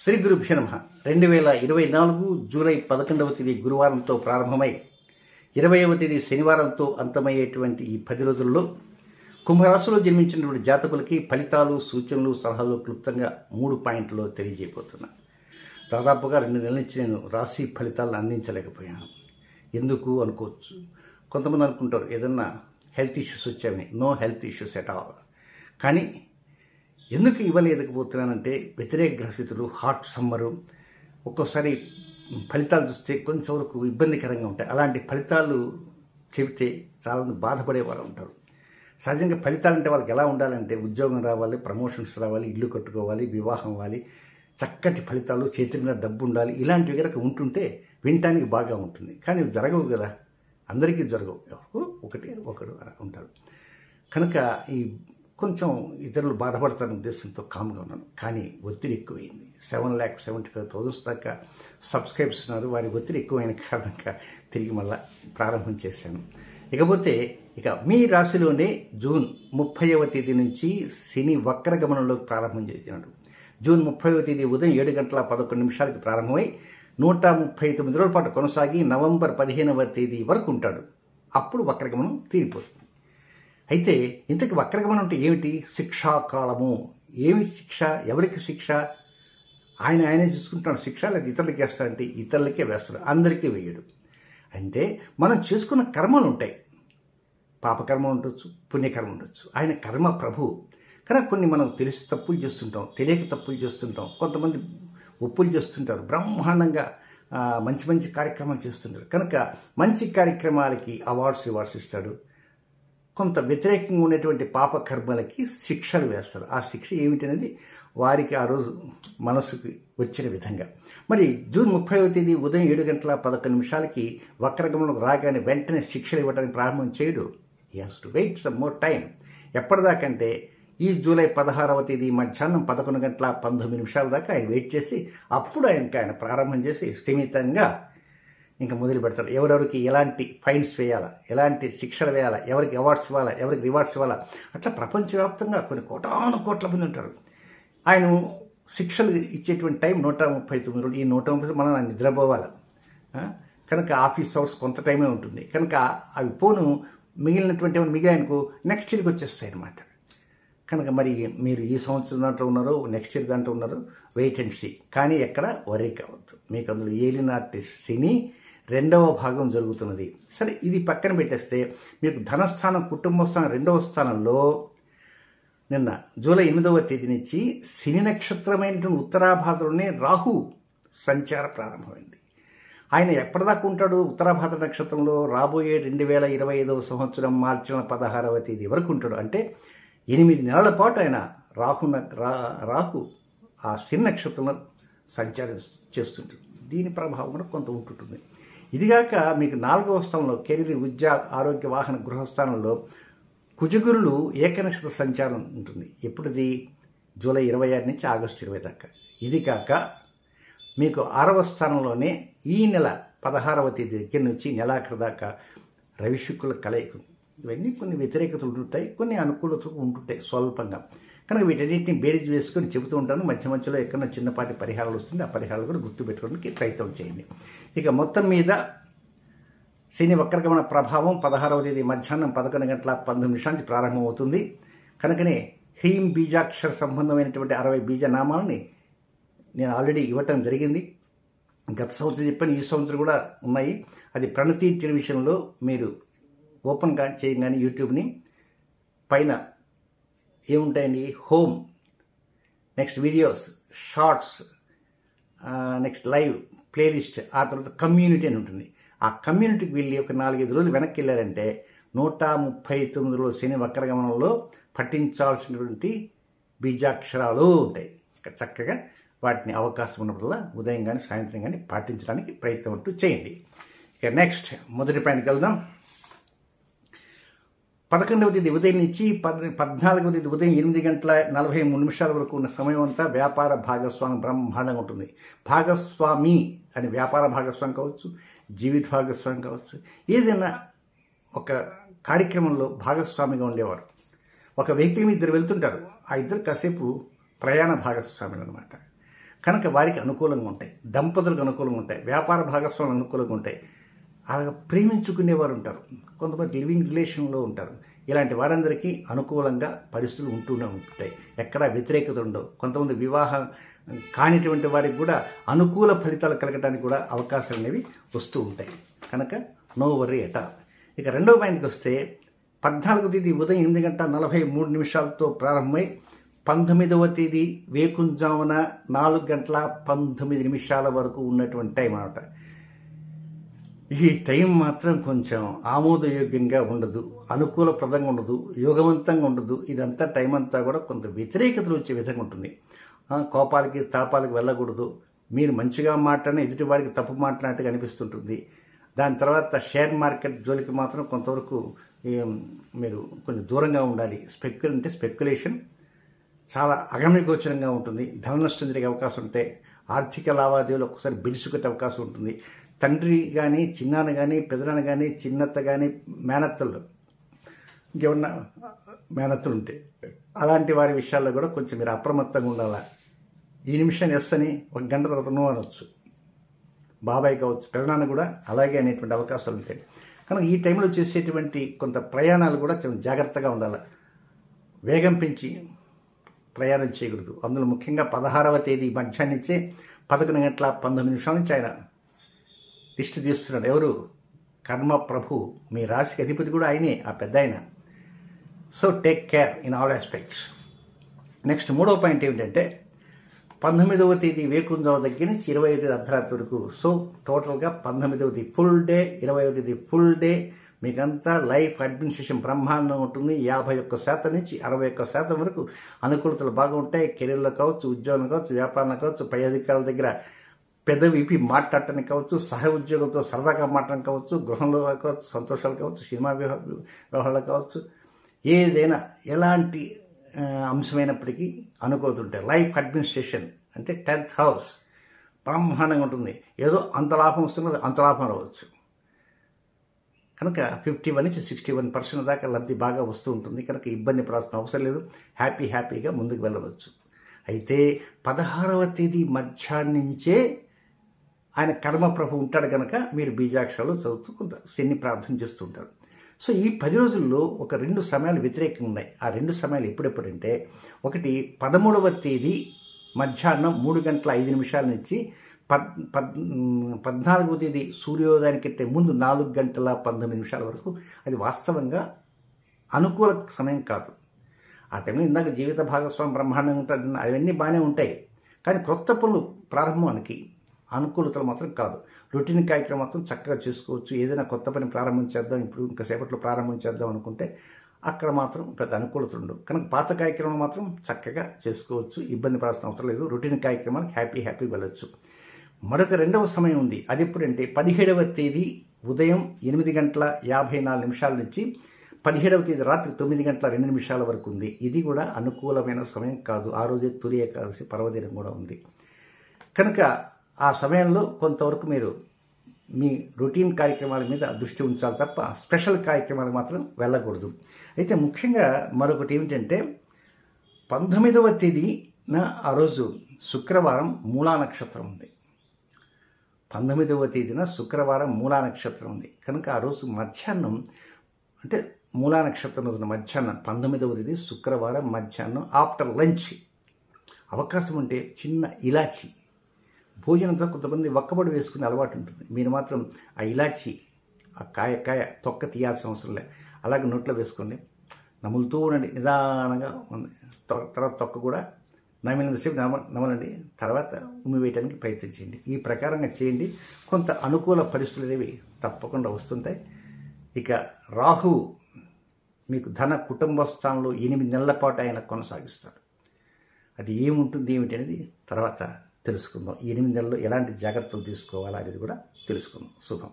శ్రీ గురుభ్యో నమః 2024 జూలై 11వ తేదీ గురువారంతో ప్రారంభమై 20వ తేదీ శనివారంతో అంతమయ్యేటువంటి ఈ 10 రోజుల్లో కుంభరాశిలో జన్మించినటువంటి జాతకులకి ఫలితాలు, సూచనలు, సలహాలు క్లుప్తంగా 3 పాయింట్లలో తెలియజేయబోతున్నా. దాదాపుగా 2 నెలల నుంచి నేను రాశి ఫలితాలను అందించలేకపోయాను. ఎందుకు అనుకోవచ్చు. కొంతమంది అనుకుంటారు ఏదన్నా హెల్త్ ఇష్యూస్ వచ్చాయని. No health issues at all. కానీ ఎందుకు ఇవ్వలేకపోతున్నానంటే వ్యతిరేక గ్రహస్థితులు, హాట్ సమ్మరు, ఒక్కోసారి ఫలితాలు చూస్తే కొంచెం వరకు ఇబ్బందికరంగా ఉంటాయి. అలాంటి ఫలితాలు చెబితే చాలామంది బాధపడేవారు ఉంటారు. సహజంగా ఫలితాలంటే వాళ్ళకి ఎలా ఉండాలంటే ఉద్యోగం రావాలి, ప్రమోషన్స్ రావాలి, ఇల్లు కట్టుకోవాలి, వివాహం అవ్వాలి, చక్కటి ఫలితాలు, చేతి మీద డబ్బు ఉండాలి, ఇలాంటివి కనుక ఉంటుంటే వినటానికి బాగా ఉంటుంది. కానీ జరగవు కదా, అందరికీ జరగవు. ఒకరు ఉంటారు. కనుక ఈ కొంచెం ఇతరులు బాధపడతారనే ఉద్దేశంతో కామ్గా ఉన్నాను. కానీ ఒత్తిడి ఎక్కువైంది. 7,75,000 దాకా సబ్స్క్రైబర్స్ ఉన్నారు. వారి ఒత్తిడి ఎక్కువైన కారణంగా తిరిగి మళ్ళా ప్రారంభం చేశాను. ఇకపోతే మీ రాశిలోనే జూన్ 30వ తేదీ నుంచి శని వక్రగమనంలోకి ప్రారంభం చేసినాడు. జూన్ 30వ తేదీ ఉదయం 7:11 ప్రారంభమై 139 రోజుల పాటు కొనసాగి నవంబర్ 15వ తేదీ వరకు ఉంటాడు. అప్పుడు వక్రగమనం తీరిపోతుంది. అయితే ఇంతకు వక్రగమనం అంటే ఏమిటి? శిక్షాకాలము. ఏమి శిక్ష? ఎవరికి శిక్ష? ఆయనే చూసుకుంటున్నాడు. శిక్ష లేదా ఇతరులకి వేస్తాడంటే ఇతరులకే వేస్తాడు, అందరికీ వేయడు. అంటే మనం చేసుకున్న కర్మలు ఉంటాయి. పాపకర్మ ఉండొచ్చు, పుణ్యకర్మ ఉండొచ్చు. ఆయన కర్మ ప్రభువు. కనుక కొన్ని మనం తెలిసి తప్పులు చేస్తుంటాం, తెలియక తప్పులు చేస్తుంటాం. కొంతమంది ఒప్పులు చేస్తుంటారు, బ్రహ్మాండంగా మంచి మంచి కార్యక్రమాలు చేస్తుంటారు. కనుక మంచి కార్యక్రమాలకి రివార్డ్స్ ఇస్తాడు. కొంత వ్యతిరేకంగా ఉన్నటువంటి పాపకర్మలకి శిక్షలు వేస్తాడు. ఆ శిక్ష ఏమిటనేది వారికి ఆ రోజు మనసుకి వచ్చిన విధంగా. మరి జూన్ 30వ తేదీ ఉదయం 7:11 వక్రగమనం రాగానే వెంటనే శిక్షలు ఇవ్వడానికి ప్రారంభం చేయడు. He has to wait some more time. ఎప్పటిదాకంటే ఈ జూలై 16వ తేదీ మధ్యాహ్నం 11:19 దాకా ఆయన వెయిట్ చేసి అప్పుడు ఆయన ప్రారంభం చేసి స్థిమితంగా ఇంకా మొదలు పెడతారు. ఎవరెవరికి ఎలాంటి ఫైన్స్ వేయాలా, ఎలాంటి శిక్షలు వేయాలా, ఎవరికి అవార్డ్స్ ఇవ్వాలా, ఎవరికి రివార్డ్స్ ఇవ్వాలా, అట్లా ప్రపంచవ్యాప్తంగా కొన్ని కోట్ల మంది ఉంటారు. ఆయన శిక్షలు ఇచ్చేటువంటి టైం 139 రోజులు. ఈ 130 మనం నిద్రపోవాలి. కనుక ఆఫీస్ అవర్స్ కొంత టైమే ఉంటుంది. కనుక అవి మిగిలినటువంటి ఆయనకు నెక్స్ట్ ఇయర్కి వచ్చేస్తాయి అన్నమాట. కనుక మరి మీరు ఈ సంవత్సరం దాంట్లో ఉన్నారు, నెక్స్ట్ ఇయర్ దాంట్లో ఉన్నారు, వెయిట్ అండ్ సీ. కానీ ఎక్కడ వరీ కావద్దు. మీకు అందులో ఏలినాటి శని 2వ భాగం జరుగుతున్నది. సరే, ఇది పక్కన పెట్టేస్తే మీకు ధనస్థానం, కుటుంబ స్థానం 2వ స్థానంలో నిన్న జూలై 8వ తేదీ నుంచి శని నక్షత్రమైనటువంటి ఉత్తరాభాద్రలోనే రాహు సంచార ప్రారంభమైంది. ఆయన ఎప్పటిదాకా ఉంటాడు ఉత్తరాభాద్ర నక్షత్రంలో? రాబోయే 2025వ సంవత్సరం మార్చి 16వ తేదీ వరకు ఉంటాడు. అంటే 8 నెలల పాటు ఆయన రాహు ఆ శని నక్షత్రంలో సంచారం చేస్తుంటాడు. దీని ప్రభావం కూడా కొంత ఉంటుంటుంది. ఇదిగాక మీకు 4వ స్థానంలో కెరీర్, విద్య, ఆరోగ్య, వాహన, గృహస్థానంలో కుజగురులు ఏకనక్షత్ర సంచారం ఉంటుంది. ఎప్పుడుది? జూలై 26 నుంచి ఆగస్టు 20 దాకా. ఇది కాక మీకు 6వ స్థానంలోనే ఈ నెల 16వ తేదీ దగ్గర నుంచి నెలాఖరు దాకా రవి శుక్రుల కలయిక. ఇవన్నీ కొన్ని వ్యతిరేకతలు ఉంటుంటాయి, కొన్ని అనుకూలతలు ఉంటుంటాయి స్వల్పంగా. కనుక వీటన్నింటినీ బేరీజ్ వేసుకొని చెబుతూ ఉంటాను. మధ్యలో ఎక్కడన్నా చిన్నపాటి పరిహారాలు వస్తుంది. ఆ పరిహారాలు కూడా గుర్తుపెట్టుకోవడానికి ప్రయత్నం చేయండి. ఇక మొత్తం మీద శని వక్రగమన ప్రభావం 16వ తేదీ మధ్యాహ్నం 11:19 ప్రారంభమవుతుంది. కనుకనే హ్రీం బీజాక్షర సంబంధమైనటువంటి 60 బీజనామాలని నేను ఆల్రెడీ ఇవ్వటం జరిగింది. గత సంవత్సరం చెప్పాను, ఈ సంవత్సరం కూడా ఉన్నాయి. అది ప్రణతి టెలివిజన్లో మీరు ఓపెన్గా చేయగానే యూట్యూబ్ని పైన ఏముంటాయండి? Home, next videos, shorts, next live, playlist, ఆ తర్వాత కమ్యూనిటీ అని ఉంటుంది. ఆ కమ్యూనిటీకి వెళ్ళి ఒక 4-5 రోజులు వెనక్కి వెళ్ళారంటే 139 రోజులు శని వక్రగమనంలో పఠించాల్సినటువంటి బీజాక్షరాలు ఉంటాయి. చక్కగా వాటిని అవకాశం ఉన్నప్పుడల్లా ఉదయం కానీ సాయంత్రం కానీ పాటించడానికి ప్రయత్నం అంటూ చేయండి. ఇక నెక్స్ట్ మొదటి పాయింట్కి వెళ్దాం. 11వ తేదీ ఉదయం నుంచి 14వ తేదీ ఉదయం 8:43 వరకు ఉన్న సమయం అంతా వ్యాపార భాగస్వామి బ్రహ్మాండంగా ఉంటుంది. భాగస్వామి అని వ్యాపార భాగస్వామి కావచ్చు, జీవిత భాగస్వామి కావచ్చు, ఏదైనా ఒక కార్యక్రమంలో భాగస్వామిగా ఉండేవారు. ఒక వెహికల్ మీద 2 వెళ్తుంటారు. ఆ ఇద్దరు కాసేపు ప్రయాణ భాగస్వాములు అనమాట. కనుక వారికి అనుకూలంగా ఉంటాయి, దంపతులకు అనుకూలంగా ఉంటాయి, వ్యాపార భాగస్వాములు అనుకూలంగా ఉంటాయి. అలా ప్రేమించుకునేవారు ఉంటారు, కొంతమంది లివింగ్ రిలేషన్లో ఉంటారు. ఇలాంటి వారందరికీ అనుకూలంగా పరిస్థితులు ఉంటూనే ఉంటాయి, ఎక్కడా వ్యతిరేకత ఉండవు. కొంతమంది వివాహం కానిటువంటి వారికి కూడా అనుకూల ఫలితాలు కలగడానికి కూడా అవకాశాలు అనేవి వస్తూ ఉంటాయి. కనుక నో వర్రీ ఎట్ ఆల్. ఇక రెండవ పాయింట్కి వస్తే 14వ తేదీ ఉదయం 8:43 ప్రారంభమై 19వ తేదీ వేకుంజామున 4:19 వరకు ఉన్నటువంటి టైం అన్నమాట. ఈ టైం మాత్రం కొంచెం ఆమోదయోగ్యంగా ఉండదు, అనుకూలప్రదంగా ఉండదు, యోగవంతంగా ఉండదు. ఇదంతా టైం అంతా కూడా కొంత వ్యతిరేకతలు వచ్చే విధంగా ఉంటుంది. కోపాలకి తాపాలకి వెళ్ళకూడదు. మీరు మంచిగా మాట్లాడిన ఎదుటి వారికి తప్పు మాట్లాడినట్టుగా అనిపిస్తుంటుంది. దాని తర్వాత షేర్ మార్కెట్ జోలికి మాత్రం కొంతవరకు మీరు కొంచెం దూరంగా ఉండాలి. స్పెక్యులేషన్ చాలా అగమ్యగోచరంగా ఉంటుంది. ధన నష్టం జరిగే అవకాశం ఉంటాయి. ఆర్థిక లావాదేవీలు ఒక్కసారి బిడుసుకొట్టే అవకాశం ఉంటుంది. తండ్రి కానీ, చిన్నాన్న కానీ, పెదనాన్న కానీ, చిన్నత్త కానీ, మేనత్తలు ఇంకేమన్నా మేనత్తలు ఉంటే అలాంటి వారి విషయాల్లో కూడా కొంచెం మీరు అప్రమత్తంగా ఉండాలా. ఈ నిమిషం ఎస్ అని 1 గంట తర్వాత నో అనొచ్చు. బాబాయ్ కావచ్చు, పెదనాన్న కూడా అలాగే అనేటువంటి అవకాశాలు ఉంటాయి. కనుక ఈ టైంలో చేసేటువంటి కొంత ప్రయాణాలు కూడా చాలా జాగ్రత్తగా ఉండాలి. వేగం పెంచి ప్రయాణం చేయకూడదు. అందులో ముఖ్యంగా 16వ తేదీ మధ్యాహ్నం నుంచే 11:19 నుంచి ఆయన లిస్టు తీస్తున్నాడు. ఎవరు? కర్మ ప్రభు, మీ రాశికి అధిపతి కూడా ఆయనే, ఆ పెద్ద ఆయన. So take care in all aspects. Next 3వ పాయింట్ ఏమిటంటే 19వ తేదీ వేకుంజావ దగ్గర నుంచి 20వ తేదీ అర్ధరాత్రి వరకు. సో టోటల్గా 19వ తేదీ ఫుల్ డే, 20వ తేదీ ఫుల్ డే. మీకంతా లైఫ్ అడ్మినిస్ట్రేషన్ బ్రహ్మాండంగా ఉంటుంది. 51% నుంచి 61% వరకు అనుకూలతలు బాగా ఉంటాయి. కెరీర్లో కావచ్చు, ఉద్యోగంలో కావచ్చు, వ్యాపారంలో కావచ్చు, పై అధికారుల దగ్గర పెదవిపి మాట్లాడటానికి కావచ్చు, సహ ఉద్యోగంతో సరదాగా మాట్లాడడం కావచ్చు, గృహంలో కావచ్చు, సంతోషాలు కావచ్చు, సినిమా వ్యవహారాలు కావచ్చు, ఏదైనా ఎలాంటి అంశమైనప్పటికీ అనుకూలత ఉంటాయి. లైఫ్ అడ్మినిస్ట్రేషన్ అంటే 10th హౌస్ బ్రహ్మాండంగా ఉంటుంది. ఏదో అంత లాభం వస్తున్నది, అంత లాభం రావచ్చు. కనుక 51 నుంచి 61% దాకా లబ్ధి బాగా వస్తూ ఉంటుంది. కనుక ఇబ్బంది పడాల్సిన అవసరం లేదు. హ్యాపీగా ముందుకు వెళ్ళవచ్చు. అయితే 16వ తేదీ మధ్యాహ్నం నుంచే ఆయన కర్మప్రభు ఉంటాడు కనుక మీరు బీజాక్షరాలు చదువుతూ కొంత శని ప్రార్థన చేస్తూ ఉంటారు. సో ఈ 10 రోజుల్లో ఒక 2 సమయాలు వ్యతిరేకంగా ఉన్నాయి. ఆ 2 సమయాలు ఎప్పుడంటే, ఒకటి 13వ తేదీ మధ్యాహ్నం 3:05 నుంచి 14వ తేదీ సూర్యోదయానికంటే ముందు 4:19 వరకు. అది వాస్తవంగా అనుకూల సమయం కాదు. ఆ టైంలో ఇందాక జీవిత భాగస్వామి బ్రహ్మాండంగా ఉంటుంది, అవన్నీ బాగానే ఉంటాయి. కానీ క్రొత్త పనులు ప్రారంభానికి అనుకూలతలు మాత్రం కాదు. రొటీన్ కార్యక్రమం మాత్రం చక్కగా చేసుకోవచ్చు. ఏదైనా కొత్త పని ప్రారంభించేద్దాం, ఇప్పుడు ఇంకా సేపట్లో ప్రారంభించేద్దాం అనుకుంటే అక్కడ మాత్రం పెద్ద అనుకూలత ఉండవు. కనుక పాత కార్యక్రమం మాత్రం చక్కగా చేసుకోవచ్చు, ఇబ్బంది పడాల్సిన అవసరం లేదు. రొటీన్ కార్యక్రమాలకు హ్యాపీ వెళ్ళొచ్చు. మరొక 2వ సమయం ఉంది. అది ఎప్పుడంటే 17వ తేదీ ఉదయం 8:54 నుంచి 17వ తేదీ రాత్రి 9:02 వరకు ఉంది. ఇది కూడా అనుకూలమైన సమయం కాదు. ఆ రోజే తొలి ఏకాదశి పర్వదినం కూడా ఉంది. కనుక ఆ సమయంలో కొంతవరకు మీరు మీ రొటీన్ కార్యక్రమాల మీద దృష్టి ఉంచాలి తప్ప స్పెషల్ కార్యక్రమాలకు మాత్రం వెళ్ళకూడదు. అయితే ముఖ్యంగా మరొకటి ఏమిటంటే 19వ తేదీన ఆ రోజు శుక్రవారం మూలా నక్షత్రం ఉంది. 19వ తేదీన శుక్రవారం మూలా నక్షత్రం ఉంది. కనుక ఆ రోజు మధ్యాహ్నం అంటే మూలా నక్షత్రం రోజున మధ్యాహ్నం 19వ తేదీ శుక్రవారం మధ్యాహ్నం ఆఫ్టర్ లంచ్ అవకాశం ఉంటే చిన్న ఇలాచి భోజనంతో కొంతమంది ఒక్కబడి వేసుకునే అలవాటు ఉంటుంది. మీరు మాత్రం ఆ ఇలాచి ఆ కాయ తొక్క తీయాల్సిన అవసరం లేదు. అలాగే నోట్లో వేసుకోండి, నములుతూ ఉండండి నిదానంగా. తర్వాత తొక్క కూడా నమిలినంతసేపు నమలండి, తర్వాత ఉమ్మి వేయడానికి ప్రయత్నించండి. ఈ ప్రకారంగా చేయండి. కొంత అనుకూల పరిస్థితులు అనేవి తప్పకుండా వస్తుంటాయి. ఇక రాహు మీకు ధన కుటుంబ స్థానంలో 8 నెలల పాటు ఆయన కొనసాగిస్తాడు. అది ఏముంటుంది ఏమిటి అనేది తర్వాత తెలుసుకుందాం. ఈ 8 నెలల్లో ఎలాంటి జాగ్రత్తలు తీసుకోవాలా అనేది కూడా తెలుసుకుందాం. శుభం.